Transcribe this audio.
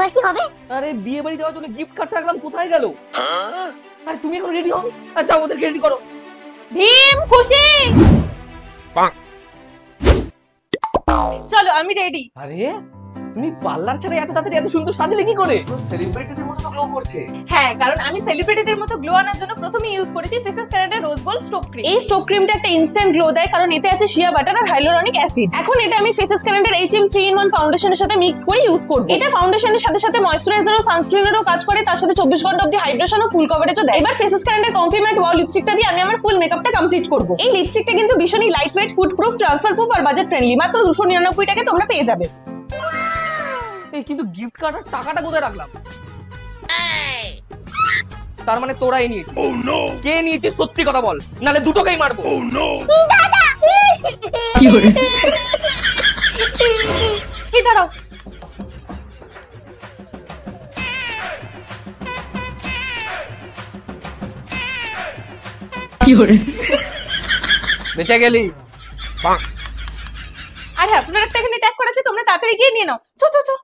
এবার কি হবে? আরে বিয়ে বাড়ি যাওয়ার জন্য গিফট কার্ড রাখলাম, কোথায় গেল? আরে তুমি এখন রেডি হও, আর যাও ওদেরকে রেডি করো। ভীম, খুশি, চলো আমি রেডি। আরে তুমি পার্লার ছাড়া এত তাড়াতাড়ি এত সুন্দর সাজলে কি করে? তো সেলিব্রিটিদের মতো তো গ্লো করছে। হ্যাঁ, কারণ আমি সেলিব্রিটিদের মতো গ্লো আনার জন্য প্রথমে ইউজ করেছি ফেসেস ক্যারেটের রোজ গোল্ড স্টোভ ক্রিম। এই স্টোভ ক্রিমটা একটা ইনস্ট্যান্ট গ্লো দেয়, কারণ এতে আছে শিয়া বাটার আর হাইলোরনিক অ্যাসিড। এখন এটা আমি ফেসেস ক্যারেটের HM 3-in-1 ফাউন্ডেশনের সাথে মিক্স করে ইউজ করব। এটা ফাউন্ডেশনের সাথে সাথে ময়েশ্চারাইজার ও সানস্ক্রিনেরও কাজ করে, তার সাথে 24 ঘন্টা অবধি হাইড্রেশন ও ফুল কভারেজও দেয়। এবার ফেসেস ক্যারেটের কমফি ম্যাট ওয়াও লিপস্টিকটা দিয়ে আমি আমার ফুল মেকআপটা কমপ্লিট করব। এই লিপস্টিকটা কিন্তু ভীষণই light weight, food proof, transfer proof আর বাজেট ফ্রেন্ডলি। মাত্র 299 টাকায় তোমরা পেয়ে যাবে। এই কিন্তু গিফট কার্ড আর টাকাটা কোথায় রাখলাম? তার মানে তোরাই নিয়েছিস? কে নিয়েছে সত্যি কথা বল, নালে দুটোকেই মারবো। দাদা কি করে? এই দাঁড়াও, কি করে বেঁচে গেলি। আরে আপনার একটা এখানে ট্যাগ করা আছে, তোমরা তাড়াতাড়ি গিয়ে নিয়ে নাও। চো চো চো।